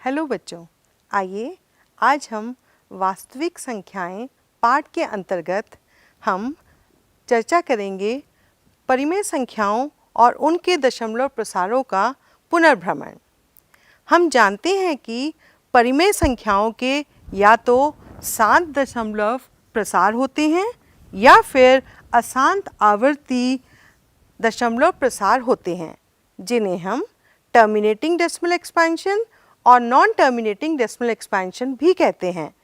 Hello बच्चों, आइए आज हम वास्तविक संख्याएं पाठ के अंतर्गत हम चर्चा करेंगे परिमेय संख्याओं और उनके दशमलव प्रसारों का पुनर्भ्रमण। हम जानते हैं कि परिमेय संख्याओं के या तो शांत दशमलव प्रसार होते हैं या फिर अशांत आवर्ती दशमलव प्रसार होते हैं, जिन्हें हम टर्मिनेटिंग डेसिमल एक्सपेंशन और नॉन टर्मिनेटिंग डेसिमल एक्सपेंशन भी कहते हैं।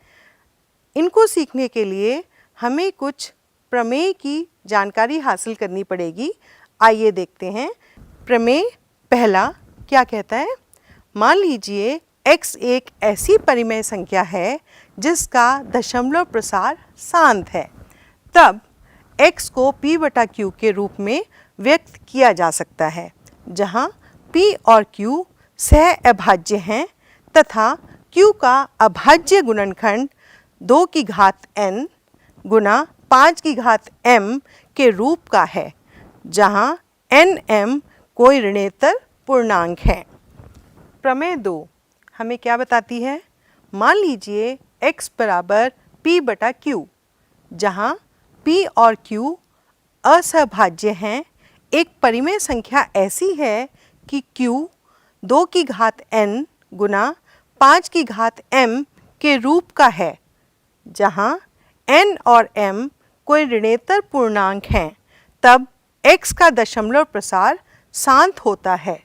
इनको सीखने के लिए हमें कुछ प्रमेय की जानकारी हासिल करनी पड़ेगी। आइए देखते हैं। प्रमेय पहला क्या कहता है? मान लीजिए x एक ऐसी परिमेय संख्या है जिसका दशमलव प्रसार शांत है, तब x को p/q के रूप में व्यक्त किया जा सकता है, जहां p और q सह अभाज्य हैं तथा q का अभाज्य गुणनखंड 2 की घात n गुना 5 की घात m के रूप का है, जहां n m कोई ऋणेतर पूर्णांक है। प्रमेय 2 हमें क्या बताती है? मान लीजिए x बराबर p/q, जहां p और q असहभाज्य हैं। एक परिमेय संख्या ऐसी है कि q 2 की घात n गुना 5 की घात m के रूप का है, जहां n और m कोई ऋणेतर पूर्णांक हैं, तब x का दशमलव प्रसार शांत होता है।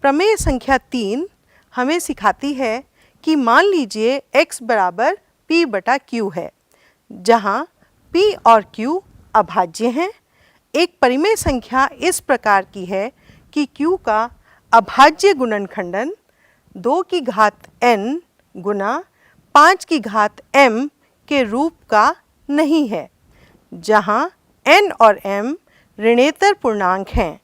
प्रमेय संख्या 3 हमें सिखाती है कि मान लीजिए x बराबर p/q है, जहां p और q अभाज्य हैं। एक परिमेय संख्या इस प्रकार की है कि q का अभाज्य गुणनखंडन 2 की घात n गुना 5 की घात m के रूप का नहीं है, जहां n और m ऋणेतर पूर्णांक हैं,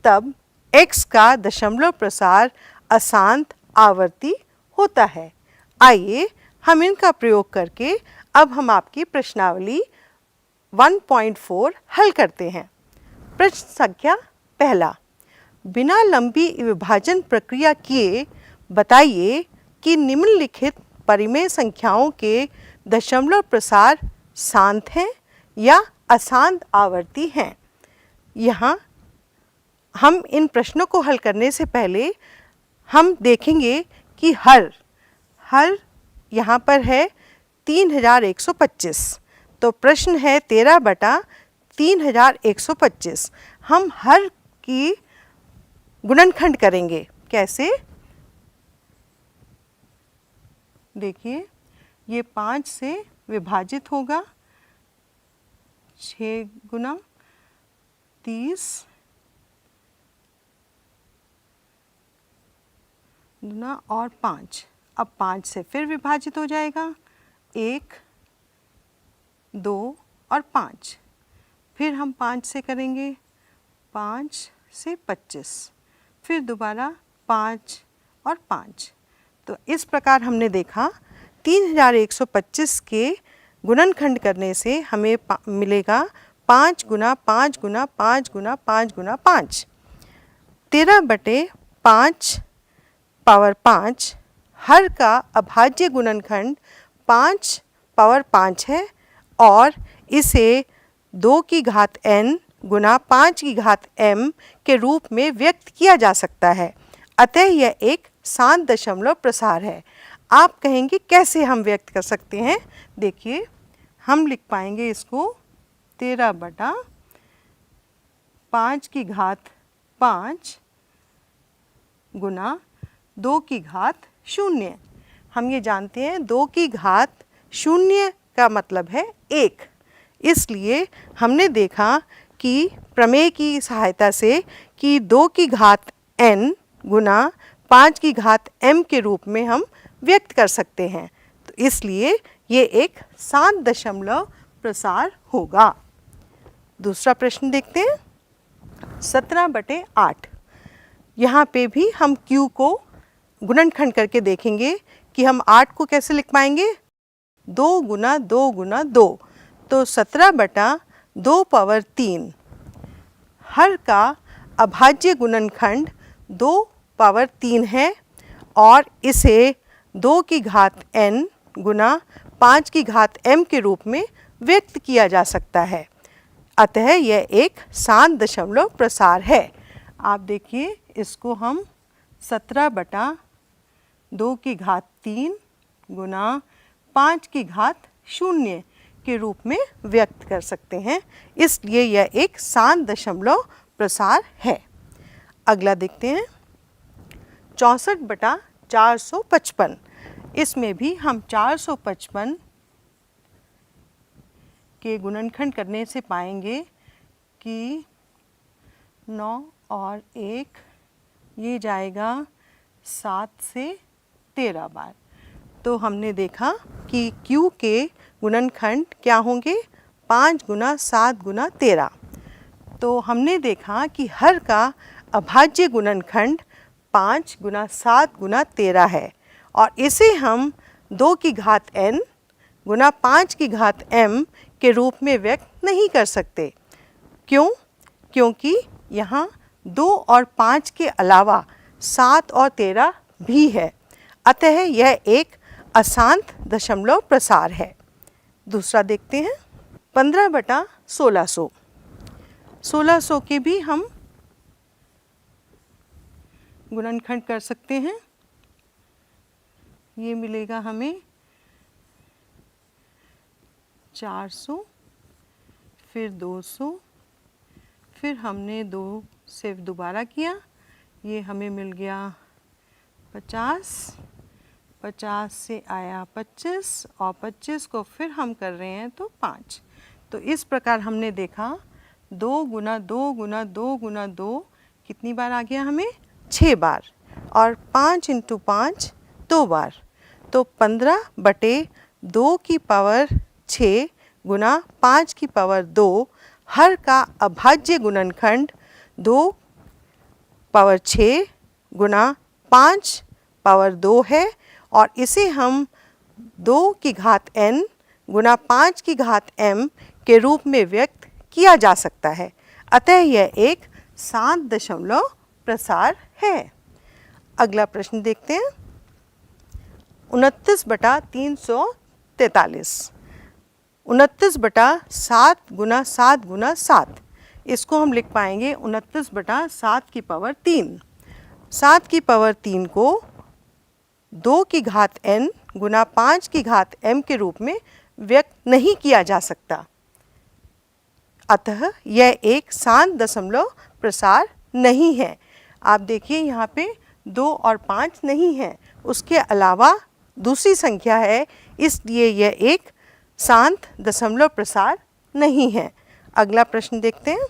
तब x का दशमलव प्रसार अशांत आवर्ती होता है। आइए हम इनका प्रयोग करके अब हम आपकी प्रश्नावली 1.4 हल करते हैं। प्रश्न संख्या पहला, बिना लंबी विभाजन प्रक्रिया किए बताइए कि निम्नलिखित परिमेय संख्याओं के दशमलव प्रसार शांत हैं या अशांत आवर्ती हैं। यहाँ हम इन प्रश्नों को हल करने से पहले हम देखेंगे कि हर यहाँ पर है 3125, तो प्रश्न है 13/3125। हम हर की गुणनखंड करेंगे। कैसे? देखिए, ये 5 से विभाजित होगा, 6 गुना 30 गुना और 5। अब 5 से फिर विभाजित हो जाएगा, 1 2 और 5। फिर हम 5 से करेंगे, 5 से 25, फिर दोबारा 5 और 5। तो इस प्रकार हमने देखा 3125 के गुणनखंड करने से हमें मिलेगा 5 गुना 5 गुना 5 गुना 5 गुना 5। 13/5 पावर 5। हर का अभाज्य गुणनखंड 5 पावर 5 है और इसे 2 की घात n गुना 5 की घात m के रूप में व्यक्त किया जा सकता है। अतः यह एक शांत दशमलव प्रसार है। आप कहेंगे कैसे हम व्यक्त कर सकते हैं? देखिए, हम लिख पाएंगे इसको 13/5 की घात 5 गुना 2 की घात 0। हम ये जानते हैं 2 की घात 0 का मतलब है 1। इसलिए हमने देखा कि प्रमेय की सहायता से कि 2 की घात n गुना 5 की घात m के रूप में हम व्यक्त कर सकते हैं। तो इसलिए ये एक शांत दशमलव प्रसार होगा। दूसरा प्रश्न देखते हैं। 17/8। यहाँ पे भी हम q को गुणनखंड करके देखेंगे कि हम 8 को कैसे लिख पाएंगे। 2 गुना 2 गुना 2, तो 17/2 पावर 3। हर का अभाज्य गुणनखंड 2 पावर 3 है और इसे 2 की घात n गुना 5 की घात m के रूप में व्यक्त किया जा सकता है। अतः यह एक शांत दशमलव प्रसार है। आप देखिए, इसको हम 17/2 की घात 3 गुना 5 की घात 0 के रूप में व्यक्त कर सकते हैं, इसलिए यह एक शांत दशमलव प्रसार है। अगला देखते हैं 64/455। इसमें भी हम 455 के गुणनखंड करने से पाएंगे कि 9 और 1 ये जाएगा 7 से 13 बार। तो हमने देखा कि Q के गुणनखंड क्या होंगे, 5 गुना 7 गुना 13। तो हमने देखा कि हर का अभाज्य गुणनखंड 5 गुना 7 गुना 13 है और इसे हम 2 की घात n गुना 5 की घात m के रूप में व्यक्त नहीं कर सकते। क्यों? क्योंकि यहाँ 2 और 5 के अलावा 7 और 13 भी है, अतः यह एक अशांत दशमलव प्रसार है। दूसरा देखते हैं 15/1600। 1600 के भी हम गुणनखंड कर सकते हैं। ये मिलेगा हमें 400, फिर 200, फिर हमने 2 से दोबारा किया, ये हमें मिल गया 50, 50 से आया 25 और 25 को फिर हम कर रहे हैं तो 5। तो इस प्रकार हमने देखा 2 गुना 2 गुना 2 गुना 2 कितनी बार आ गया हमें, 6 बार, और 5 इंटू 5 2 बार। तो 15/2 की पावर 6 गुना 5 की पावर 2 हर का अभाज्य गुणनखंड 2/6 गुना 5 पावर 2 है और इसे हम 2 की घात n गुना 5 की घात m के रूप में व्यक्त किया जा सकता है। अतः यह एक शांत दशमलव प्रसार है। अगला प्रश्न देखते हैं 29/343। 29/7 गुना 7 गुना 7, इसको हम लिख पाएंगे 29/7 की पावर 3। 7 की पावर 3 को 2 की घात n गुना 5 की घात m के रूप में व्यक्त नहीं किया जा सकता, अतः यह एक शांत दशमलव प्रसार नहीं है। आप देखिए यहाँ पे 2 और 5 नहीं है, उसके अलावा दूसरी संख्या है, इसलिए यह एक शांत दशमलव प्रसार नहीं है। अगला प्रश्न देखते हैं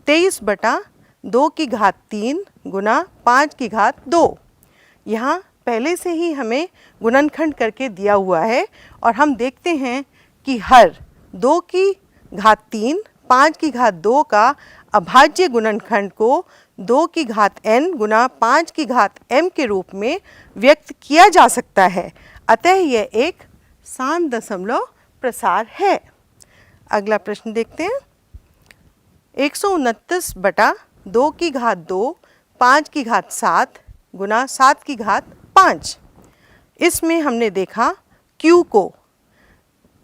23/2 की घात 3 गुना 5 की घात 2। यहाँ पहले से ही हमें गुणनखंड करके दिया हुआ है और हम देखते हैं कि हर 2 की घात 3 5 की घात 2 का अभाज्य गुणनखंड को 2 की घात n गुना 5 की घात m के रूप में व्यक्त किया जा सकता है, अतः यह एक शांत दशमलव प्रसार है। अगला प्रश्न देखते हैं 129/2 की घात 2 5 की घात 7 गुना 7 की घात 5। इसमें हमने देखा Q को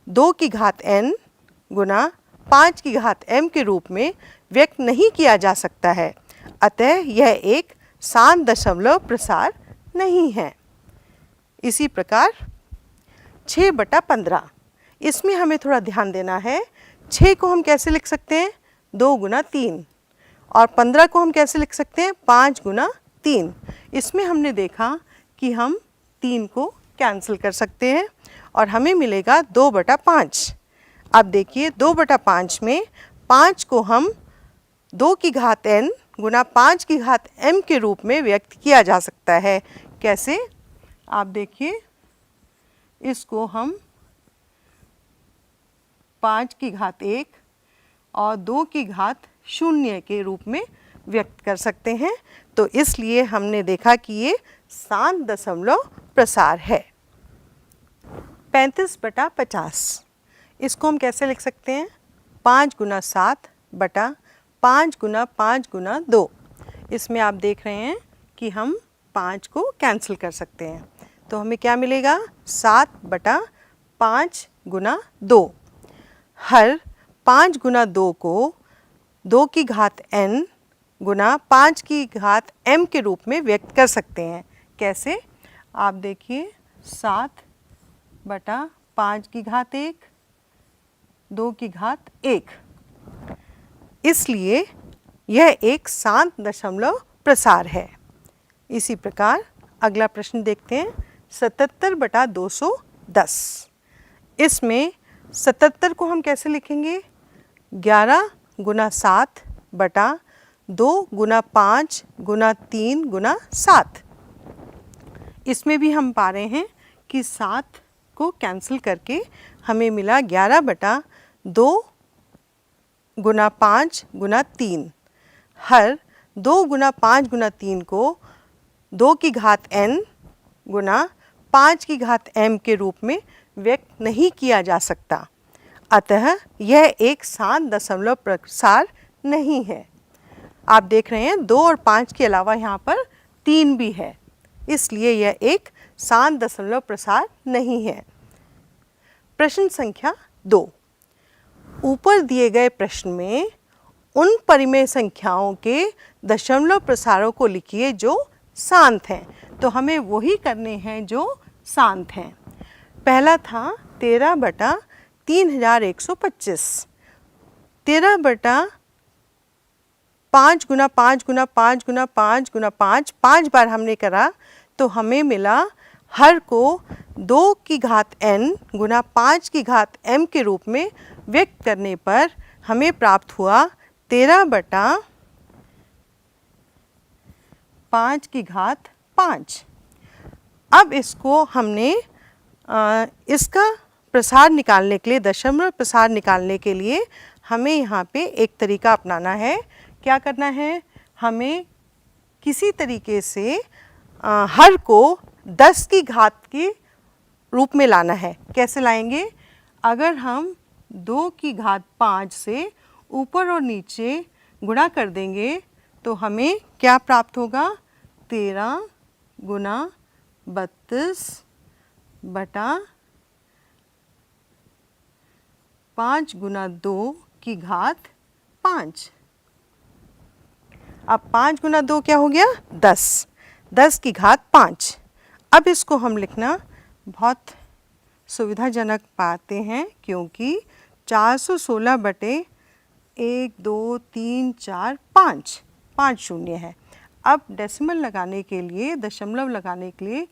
2 की घात n गुना 5 की घात m के रूप में व्यक्त नहीं किया जा सकता है, अतः यह एक शांत दशमलव प्रसार नहीं है। इसी प्रकार 6/15, इसमें हमें थोड़ा ध्यान देना है। 6 को हम कैसे लिख सकते हैं, 2 गुना 3, और 15 को हम कैसे लिख सकते हैं, 5 गुना 3। इसमें हमने देखा कि हम 3 को कैंसिल कर सकते हैं और हमें मिलेगा 2/5। अब देखिए 2/5 में 5 को हम 2 की घात n गुना 5 की घात m के रूप में व्यक्त किया जा सकता है। कैसे? आप देखिए, इसको हम 5 की घात 1 और 2 की घात 0 के रूप में व्यक्त कर सकते हैं। तो इसलिए हमने देखा कि ये शांत दशमलव प्रसार है। 35/50, इसको हम कैसे लिख सकते हैं, 5 गुना 7 बटा 5 गुना 5 गुना 2। इसमें आप देख रहे हैं कि हम 5 को कैंसिल कर सकते हैं। तो हमें क्या मिलेगा? 7/5 गुना 2। हर 5 गुना 2 को 2 की घात n गुना 5 की घात m के रूप में व्यक्त कर सकते हैं। कैसे? आप देखिए, 7/5 की घात 1, 2 की घात 1। इसलिए यह एक शांत दशमलव प्रसार है। इसी प्रकार अगला प्रश्न देखते हैं, 77/210। इसमें 77 को हम कैसे लिखेंगे? 11 गुना 7 बटा 2 गुना 5 गुना 3 गुना 7। इसमें भी हम पा रहे हैं कि 7 को कैंसिल करके हमें मिला 11/2 गुना 5 गुना 3। हर 2 गुना 5 गुना 3 को 2 की घात n गुना 5 की घात m के रूप में व्यक्त नहीं किया जा सकता। अतः यह एक शांत दशमलव प्रसार नहीं है। आप देख रहे हैं 2 और 5 के अलावा यहाँ पर 3 भी है, इसलिए यह एक शांत दशमलव प्रसार नहीं है। प्रश्न संख्या 2। ऊपर दिए गए प्रश्न में उन परिमेय संख्याओं के दशमलव प्रसारों को लिखिए जो शांत हैं। तो हमें वही करने हैं जो शांत हैं। पहला था 13/3125। 13/5 गुना 5 गुना 5 गुना 5 गुना 5 5 बार हमने करा तो हमें मिला हर को 2 की घात n गुना 5 की घात m के रूप में व्यक्त करने पर हमें प्राप्त हुआ 13/5 की घात 5। अब इसको हमने इसका प्रसार निकालने के लिए, दशमलव प्रसार निकालने के लिए हमें यहाँ पे एक तरीका अपनाना है। क्या करना है? हमें किसी तरीके से हर को 10 की घात के रूप में लाना है। कैसे लाएंगे? अगर हम 2 की घात 5 से ऊपर और नीचे गुणा कर देंगे तो हमें क्या प्राप्त होगा? 13 गुना 32 बटा 5 गुना 2 की घात 5। अब 5 गुना 2 क्या हो गया? 10। 10 की घात 5। अब इसको हम लिखना बहुत सुविधाजनक पाते हैं क्योंकि 416/1 2 3 4 5 5 शून्य है। अब डेसिमल लगाने के लिए, दशमलव लगाने के लिए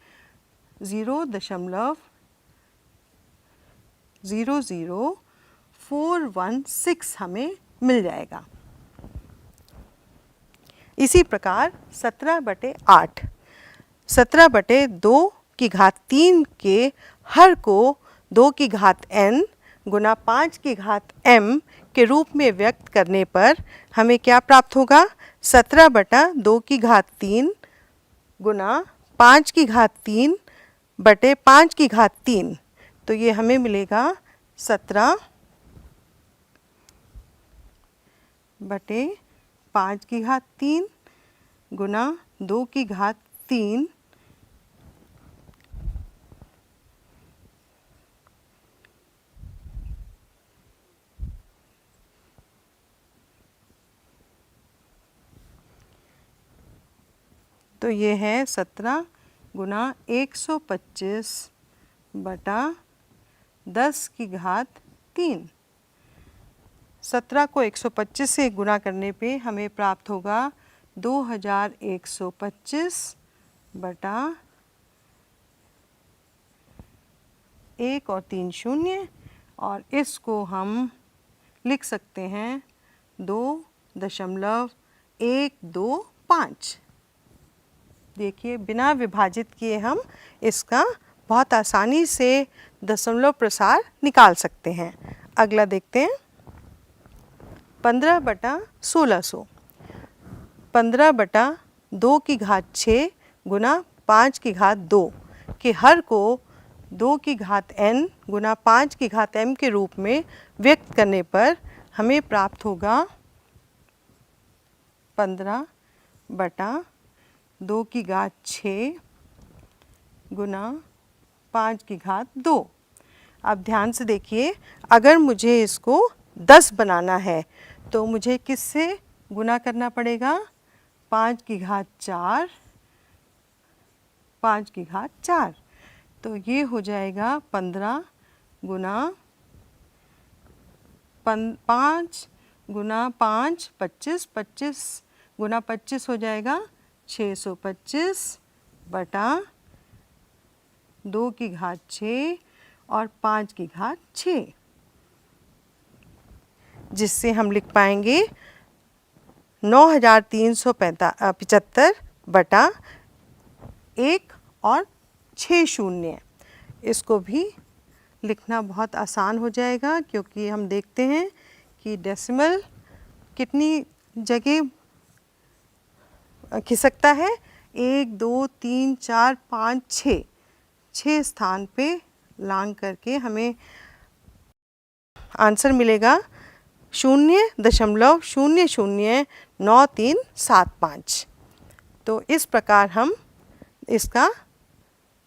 0.00416 हमें मिल जाएगा। इसी प्रकार 17/8। 17/2 की घात 3 के हर को 2 की घात n गुना 5 की घात m के रूप में व्यक्त करने पर हमें क्या प्राप्त होगा? 17/2 की घात 3 गुना 5 की घात 3 बटे 5 की घात 3। तो ये हमें मिलेगा 17/5 की घात 3 गुना 2 की घात 3 तो ये है 17 गुना 125 बटा 10 की घात 3। 17 को 125 से गुणा करने पे हमें प्राप्त होगा 2125 बटा 1 और 3 शून्य, और इसको हम लिख सकते हैं 2.125। देखिए, बिना विभाजित किए हम इसका बहुत आसानी से दशमलव प्रसार निकाल सकते हैं। अगला देखते हैं 15/1600। 15/2 की घात 6 गुना 5 की घात 2 के हर को 2 की घात n गुना 5 की घात m के रूप में व्यक्त करने पर हमें प्राप्त होगा 15/2 2 की घात 6 गुना 5 की घात 2। अब ध्यान से देखिए, अगर मुझे इसको 10 बनाना है तो मुझे किससे गुना करना पड़ेगा? 5 की घात 4, 5 की घात 4। तो ये हो जाएगा 15 गुना 5 गुना 5 25, 25 गुना 25 हो जाएगा 625 बटा 2 की घात 6 और 5 की घात 6, जिससे हम लिख पाएंगे 9375 बटा 1 और 6 शून्य। इसको भी लिखना बहुत आसान हो जाएगा, क्योंकि हम देखते हैं कि डेसिमल कितनी जगह खिसकता है, 1 2 3 4 5 6, 6 स्थान पे लांग करके हमें आंसर मिलेगा 0.009375। तो इस प्रकार हम इसका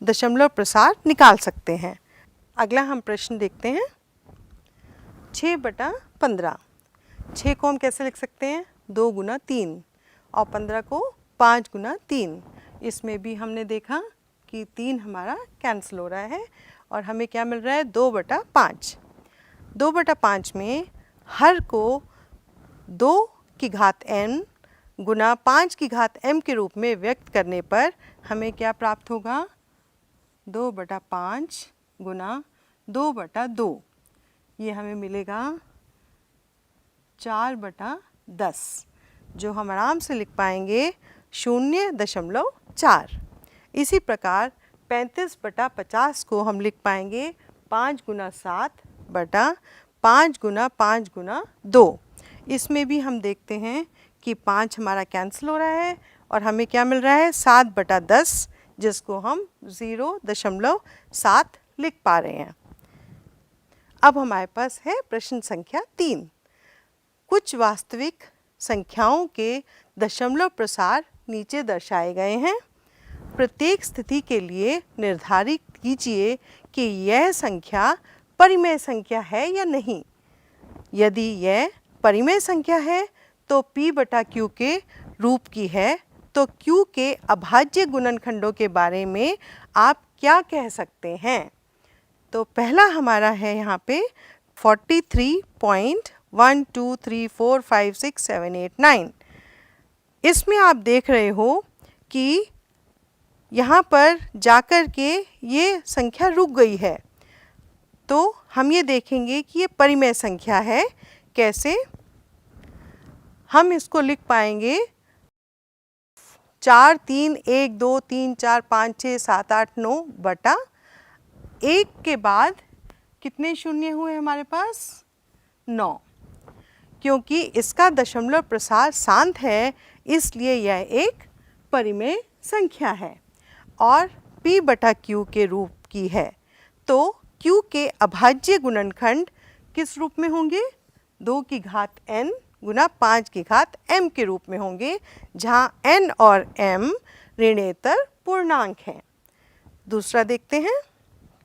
दशमलव प्रसार निकाल सकते हैं। अगला हम प्रश्न देखते हैं। 6/15। 6 को हम कैसे लिख सकते हैं? 2 गुना 3 और 15 को 5 गुना 3। इसमें भी हमने देखा कि 3 हमारा कैंसिल हो रहा है और हमें क्या मिल रहा है? 2/5। 2/5 में हर को 2 की घात n गुना 5 की घात m के रूप में व्यक्त करने पर हमें क्या प्राप्त होगा? 2/5 गुना 2/2, ये हमें मिलेगा 4/10, जो हम आराम से लिख पाएंगे 0.4। इसी प्रकार 35/50 को हम लिख पाएंगे 5 गुना 7 बटा 5 गुना 5 गुना 2। इसमें भी हम देखते हैं कि 5 हमारा कैंसिल हो रहा है और हमें क्या मिल रहा है? 7/10, जिसको हम 0.7 लिख पा रहे हैं। अब हमारे पास है प्रश्न संख्या 3। कुछ वास्तविक संख्याओं के दशमलव प्रसार नीचे दर्शाए गए हैं। प्रत्येक स्थिति के लिए निर्धारित कीजिए कि यह संख्या परिमेय संख्या है या नहीं। यदि यह परिमेय संख्या है तो p/q के रूप की है, तो q के अभाज्य गुणनखंडों के बारे में आप क्या कह सकते हैं? तो पहला हमारा है यहाँ पे 43.123456789। इसमें आप देख रहे हो कि यहाँ पर जाकर के ये संख्या रुक गई है, तो हम ये देखेंगे कि ये परिमेय संख्या है। कैसे? हम इसको लिख पाएंगे 4 3 1 2 3 4 5 6 7 8 9 बटा 1 के बाद कितने शून्य हुए हमारे पास? 9। क्योंकि इसका दशमलव प्रसार शांत है, इसलिए यह एक परिमेय संख्या है और p/q के रूप की है। तो q के अभाज्य गुणनखंड किस रूप में होंगे? 2 की घात n गुना 5 की घात m के रूप में होंगे, जहाँ n और m ऋणेतर पूर्णांक हैं। दूसरा देखते हैं।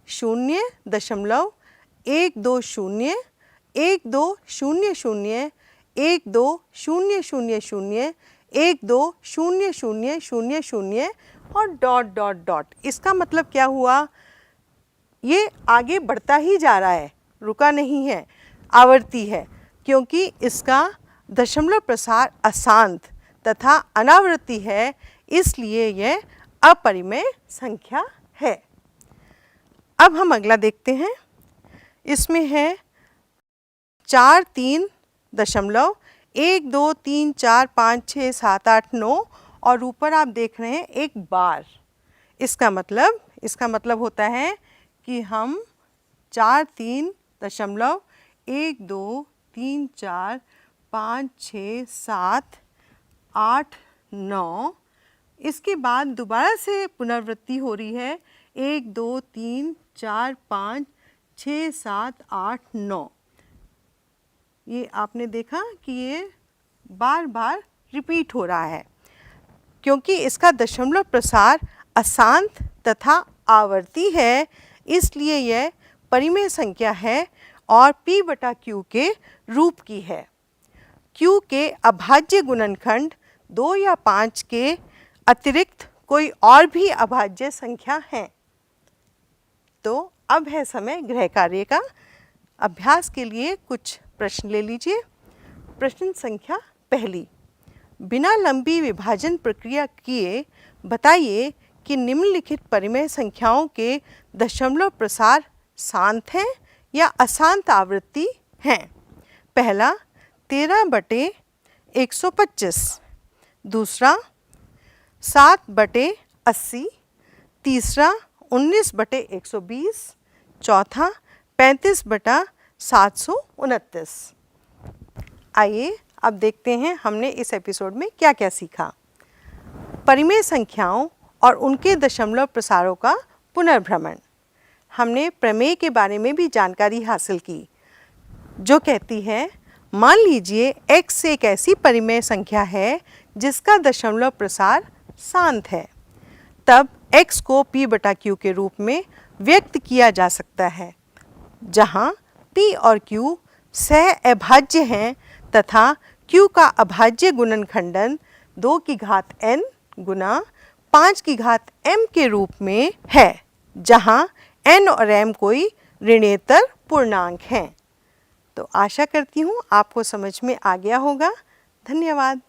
0.120 1200 1200 120000 और डॉट। इसका मतलब क्या हुआ? ये आगे बढ़ता ही जा रहा है, रुका नहीं है, आवर्ती है, क्योंकि इसका दशमलव प्रसार अशांत तथा अनावृत्ति है, इसलिए यह अपरिमेय संख्या है। अब हम अगला देखते हैं। इसमें है 4 3 दशमलव 1 2 3 4 5 6 7 8 9 और ऊपर आप देख रहे हैं एक बार। इसका मतलब होता है कि हम 4 3 दशमलव 1 2 3 4 5 6 7 8 9, इसके बाद दोबारा से पुनरावृत्ति हो रही है 1 2 3 4 5 6 7 8 9। ये आपने देखा कि ये बार बार रिपीट हो रहा है। क्योंकि इसका दशमलव प्रसार अशांत तथा आवर्ती है, इसलिए यह परिमेय संख्या है और p बटा q के रूप की है। q के अभाज्य गुणनखंड 2 या 5 के अतिरिक्त कोई और भी अभाज्य संख्या है। तो अब है समय गृह कार्य का। अभ्यास के लिए कुछ प्रश्न ले लीजिए। प्रश्न संख्या पहली, बिना लंबी विभाजन प्रक्रिया किए बताइए कि निम्नलिखित परिमेय संख्याओं के दशमलव प्रसार शांत हैं या अशांत आवृत्ति हैं। पहला 13/125, दूसरा 7/80, तीसरा 19/120, चौथा 35/729। आइए अब देखते हैं हमने इस एपिसोड में क्या क्या सीखा। परिमेय संख्याओं और उनके दशमलव प्रसारों का पुनर्भ्रमण। हमने प्रमेय के बारे में भी जानकारी हासिल की जो कहती है, मान लीजिए x एक ऐसी परिमेय संख्या है जिसका दशमलव प्रसार शांत है, तब x को p बटा q के रूप में व्यक्त किया जा सकता है, जहाँ p और q सह अभाज्य हैं तथा q का अभाज्य गुणनखंडन 2 की घात n गुना 5 की घात m के रूप में है, जहाँ n और m कोई ऋणेतर पूर्णांक हैं। तो आशा करती हूँ आपको समझ में आ गया होगा। धन्यवाद।